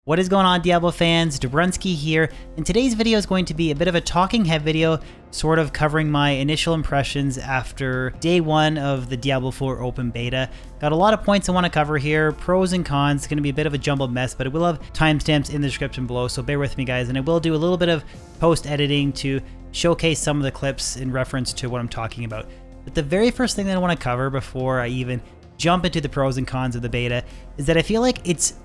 What is going on, Diablo fans? Dobrunsky here, and today's video is going to be a bit of a talking head video, sort of covering my initial impressions after day one of the Diablo IV open beta. Got a lot of points I want to cover here, pros and cons. It's going to be a bit of a jumbled mess, but it will have timestamps in the description below, so bear with me guys, and I will do a little bit of post-editing to showcase some of the clips in reference to what I'm talking about. But the very first thing that I want to cover before I even jump into the pros and cons of the beta is that I feel like it's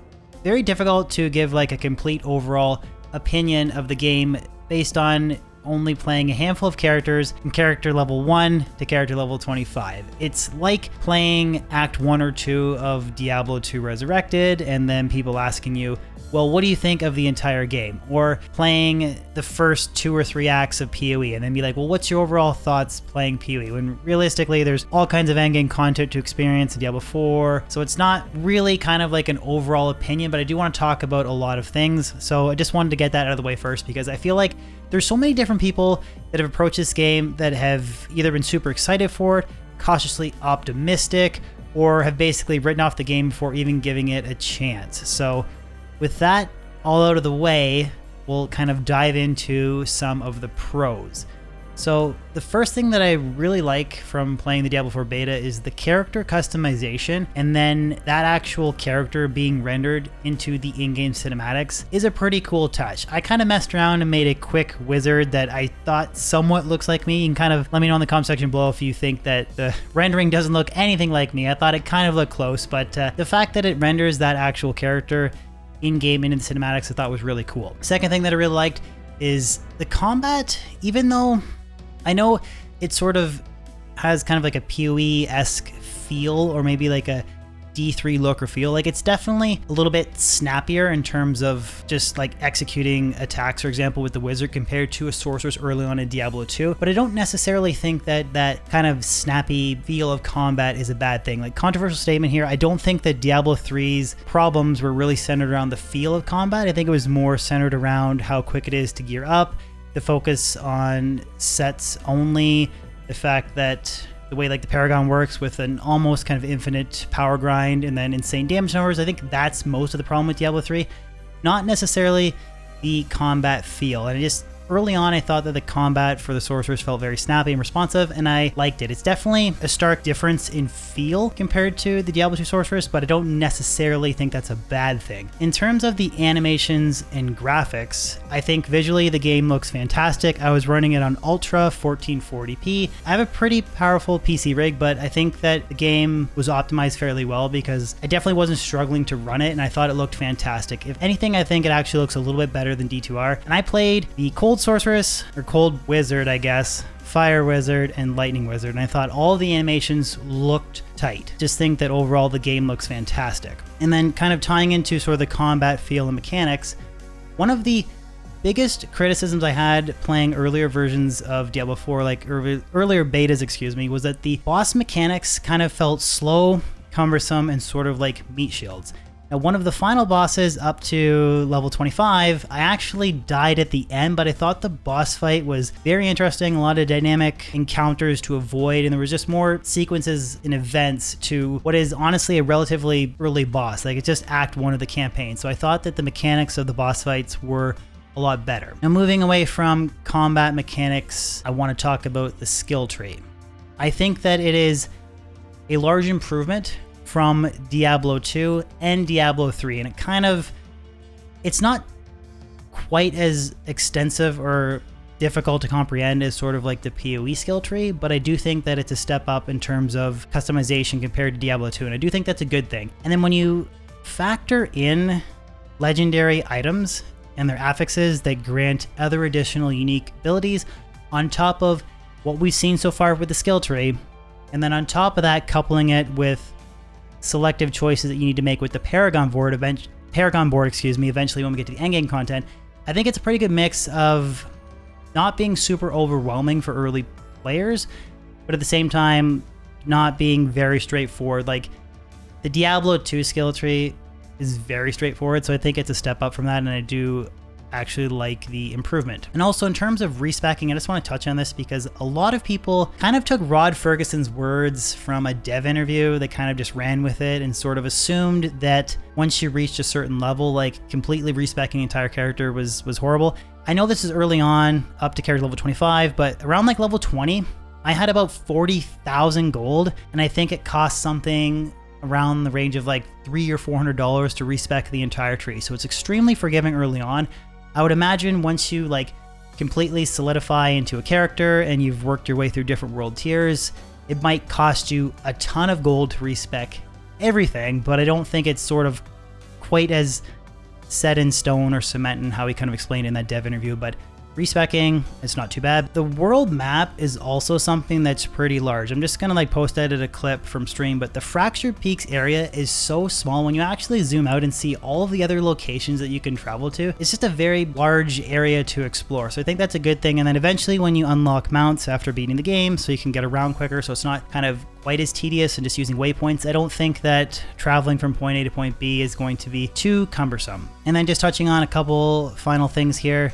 very difficult to give like a complete overall opinion of the game based on only playing a handful of characters from character level 1 to character level 25. It's like playing Act 1 or 2 of Diablo II Resurrected and then people asking you, well, what do you think of the entire game? Or playing the first 2 or 3 acts of PoE and then be like, well, what's your overall thoughts playing PoE? When realistically, there's all kinds of endgame content to experience in Diablo 4. So it's not really kind of like an overall opinion, but I do want to talk about a lot of things. So I just wanted to get that out of the way first because I feel like there's so many different people that have approached this game that have either been super excited for it, cautiously optimistic, or have basically written off the game before even giving it a chance. So with that all out of the way, we'll kind of dive into some of the pros. So the first thing that I really like from playing the Diablo IV beta is the character customization, and then that actual character being rendered into the in-game cinematics is a pretty cool touch. I kind of messed around and made a quick wizard that I thought somewhat looks like me. You can kind of let me know in the comment section below if you think that the rendering doesn't look anything like me. I thought it kind of looked close, but the fact that it renders that actual character in-game into the cinematics I thought was really cool. Second thing that I really liked is the combat. Even though I know it sort of has kind of like a PoE-esque feel, or maybe like a D3 look or feel, like it's definitely a little bit snappier in terms of just like executing attacks, for example, with the wizard compared to a sorceress early on in Diablo 2. But I don't necessarily think that that kind of snappy feel of combat is a bad thing. Like, controversial statement here, I don't think that Diablo 3's problems were really centered around the feel of combat. I think it was more centered around how quick it is to gear up, the focus on sets only, the fact that the way like the Paragon works with an almost kind of infinite power grind and then insane damage numbers. I think that's most of the problem with Diablo 3, not necessarily the combat feel. And early on, I thought that the combat for the sorcerers felt very snappy and responsive, and I liked it. It's definitely a stark difference in feel compared to the Diablo 2 sorceress, but I don't necessarily think that's a bad thing. In terms of the animations and graphics, I think visually the game looks fantastic. I was running it on Ultra 1440p. I have a pretty powerful PC rig, but I think that the game was optimized fairly well because I definitely wasn't struggling to run it, and I thought it looked fantastic. If anything, I think it actually looks a little bit better than D2R. And I played the Cold Sorceress, or Cold Wizard, I guess, Fire Wizard, and Lightning Wizard, and I thought all the animations looked tight. Just think that overall the game looks fantastic. And then kind of tying into sort of the combat feel and mechanics, one of the biggest criticisms I had playing earlier versions of Diablo 4, like earlier betas, excuse me, was that the boss mechanics kind of felt slow, cumbersome, and sort of like meat shields. Now, one of the final bosses up to level 25, I actually died at the end, but I thought the boss fight was very interesting, a lot of dynamic encounters to avoid, and there was just more sequences and events to what is honestly a relatively early boss. Like, it's just Act 1 of the campaign, so I thought that the mechanics of the boss fights were a lot better. Now, moving away from combat mechanics, I want to talk about the skill tree. I think that it is a large improvement from Diablo 2 and Diablo 3, and it's not quite as extensive or difficult to comprehend as sort of like the PoE skill tree, but I do think that it's a step up in terms of customization compared to Diablo 2, and I do think that's a good thing. And then when you factor in legendary items and their affixes that grant other additional unique abilities on top of what we've seen so far with the skill tree, and then on top of that coupling it with selective choices that you need to make with the Paragon board, eventually when we get to the endgame content, I think it's a pretty good mix of not being super overwhelming for early players, but at the same time not being very straightforward. Like, the Diablo 2 skill tree is very straightforward, so I think it's a step up from that, and I do actually like the improvement. And also in terms of respecking, I just want to touch on this because a lot of people kind of took Rod Ferguson's words from a dev interview. They kind of just ran with it and sort of assumed that once you reached a certain level, like completely respecking the entire character was horrible. I know this is early on, up to character level 25, but around like level 20, I had about 40,000 gold, and I think it cost something around the range of like $300 or $400 to respec the entire tree. So it's extremely forgiving early on. I would imagine once you like completely solidify into a character and you've worked your way through different world tiers, it might cost you a ton of gold to respec everything, but I don't think it's sort of quite as set in stone or cement in how he kind of explained in that dev interview, but respecking, it's not too bad. The world map is also something that's pretty large. I'm just gonna like post edit a clip from stream, but the Fractured Peaks area is so small. When you actually zoom out and see all of the other locations that you can travel to, it's just a very large area to explore. So I think that's a good thing. And then eventually when you unlock mounts after beating the game, so you can get around quicker, so it's not kind of quite as tedious and just using waypoints, I don't think that traveling from point A to point B is going to be too cumbersome. And then just touching on a couple final things here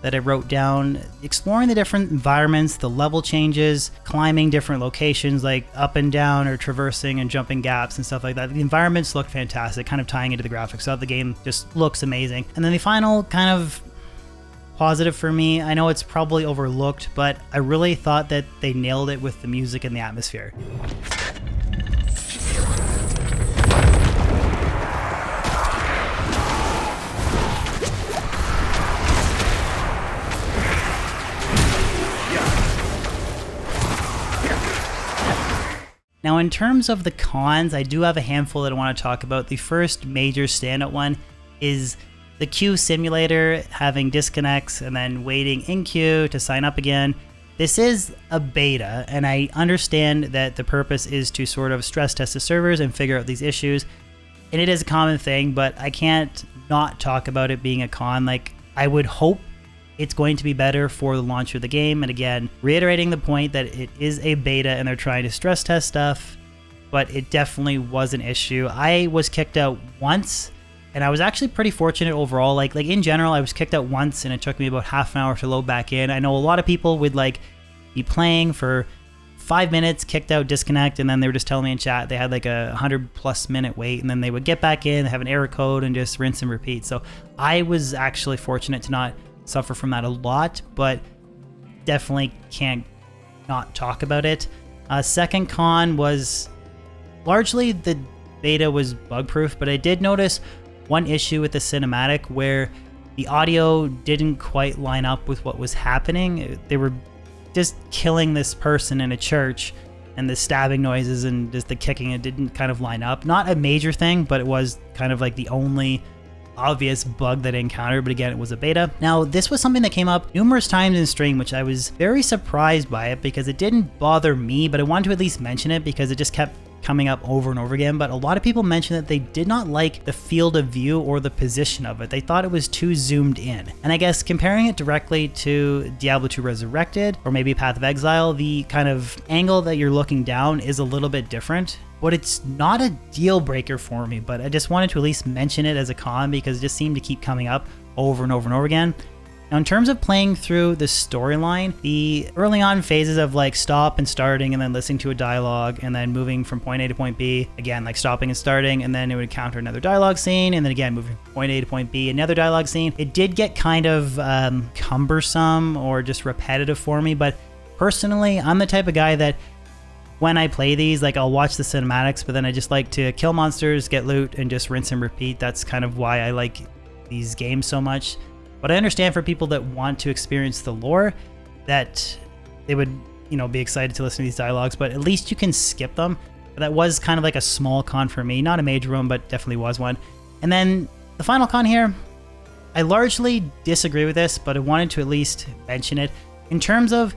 that I wrote down, exploring the different environments, the level changes, climbing different locations like up and down or traversing and jumping gaps and stuff like that. The environments look fantastic, kind of tying into the graphics. So the game just looks amazing. And then the final kind of positive for me, I know it's probably overlooked, but I really thought that they nailed it with the music and the atmosphere. Now, in terms of the cons, I do have a handful that I want to talk about. The first major standout one is the queue simulator, having disconnects and then waiting in queue to sign up again. This is a beta, and I understand that the purpose is to sort of stress test the servers and figure out these issues. And it is a common thing, but I can't not talk about it being a con. Like, I would hope it's going to be better for the launch of the game. And again, reiterating the point that it is a beta and they're trying to stress test stuff, but it definitely was an issue. I was kicked out once, and I was actually pretty fortunate overall. Like in general, I was kicked out once and it took me about half an hour to load back in. I know a lot of people would like be playing for 5 minutes, kicked out, disconnect, and then they were just telling me in chat they had like a 100+ minute wait, and then they would get back in, have an error code, and just rinse and repeat. So I was actually fortunate to not suffer from that a lot, but definitely can't not talk about it. Second con was largely the beta was bug proof, but I did notice one issue with the cinematic where the audio didn't quite line up with what was happening. They were just killing this person in a church, and the stabbing noises and just the kicking, it didn't kind of line up. Not a major thing, but it was kind of like the only obvious bug that I encountered, but again, it was a beta. Now, this was something that came up numerous times in stream, which I was very surprised by it because it didn't bother me, but I wanted to at least mention it because it just kept coming up over and over again. But a lot of people mentioned that they did not like the field of view or the position of it. They thought it was too zoomed in. And I guess comparing it directly to Diablo II Resurrected or maybe Path of Exile, the kind of angle that you're looking down is a little bit different. But it's not a deal breaker for me, but I just wanted to at least mention it as a con because it just seemed to keep coming up over and over and over again. Now, in terms of playing through the storyline, the early on phases of like stop and starting and then listening to a dialogue and then moving from point A to point B, again, like stopping and starting, and then it would encounter another dialogue scene, and then again, moving from point A to point B, another dialogue scene. It did get kind of cumbersome or just repetitive for me, but personally, I'm the type of guy that when I play these, like I'll watch the cinematics, but then I just like to kill monsters, get loot, and just rinse and repeat. That's kind of why I like these games so much. But I understand for people that want to experience the lore that they would, you know, be excited to listen to these dialogues, but at least you can skip them. But that was kind of like a small con for me, not a major one, but definitely was one. And then the final con here, I largely disagree with this, but I wanted to at least mention it. In terms of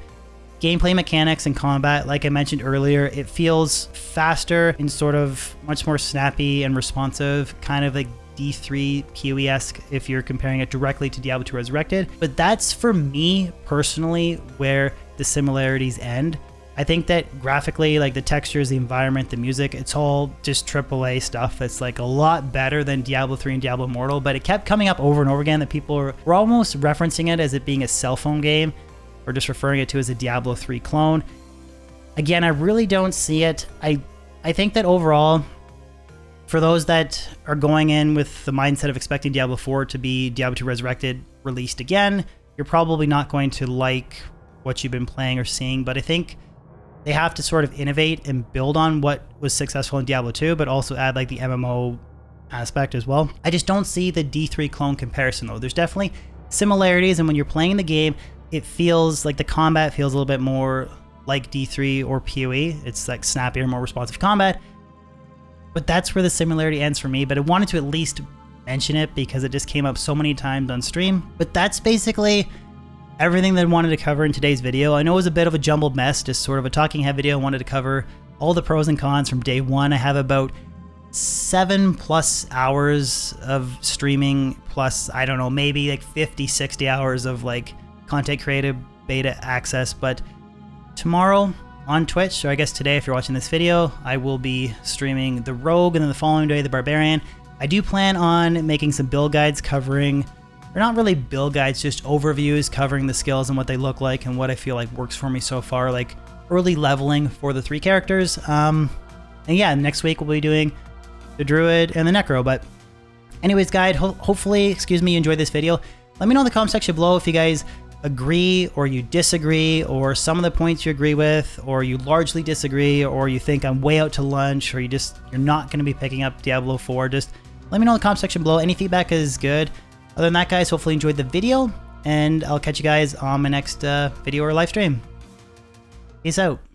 gameplay mechanics and combat, like I mentioned earlier, it feels faster and sort of much more snappy and responsive, kind of like D3 PoE-esque if you're comparing it directly to Diablo II Resurrected. But that's for me personally where the similarities end. I think that graphically, like the textures, the environment, the music, it's all just AAA stuff that's like a lot better than Diablo 3 and Diablo Immortal, but it kept coming up over and over again that people were almost referencing it as it being a cell phone game or just referring it to as a Diablo 3 clone. Again, I really don't see it. I think that overall, for those that are going in with the mindset of expecting Diablo 4 to be Diablo 2 Resurrected released again, you're probably not going to like what you've been playing or seeing, but I think they have to sort of innovate and build on what was successful in Diablo 2, but also add like the MMO aspect as well. I just don't see the D3 clone comparison though. There's definitely similarities, and when you're playing the game, it feels like the combat feels a little bit more like D3 or PoE. It's like snappier, more responsive combat. But that's where the similarity ends for me, but I wanted to at least mention it because it just came up so many times on stream. But that's basically everything that I wanted to cover in today's video. I know it was a bit of a jumbled mess, just sort of a talking head video. I wanted to cover all the pros and cons from day one. I have about 7+ hours of streaming plus, I don't know, maybe like 50, 60 hours of like content creative beta access. But tomorrow on Twitch, or I guess today if you're watching this video, I will be streaming the Rogue, and then the following day the Barbarian. I do plan on making some build guides covering, or not really build guides, just overviews covering the skills and what they look like and what I feel like works for me so far, like early leveling for the 3 characters. And yeah, next week we'll be doing the Druid and the Necro. But anyways, guys, hopefully, you enjoyed this video. Let me know in the comment section below if you guys agree or you disagree, or some of the points you agree with, or you largely disagree, or you think I'm way out to lunch, or you're not going to be picking up Diablo 4. Just let me know in the comment section below. Any feedback is good. Other than that, guys, hopefully you enjoyed the video, and I'll catch you guys on my next video or live stream. Peace out.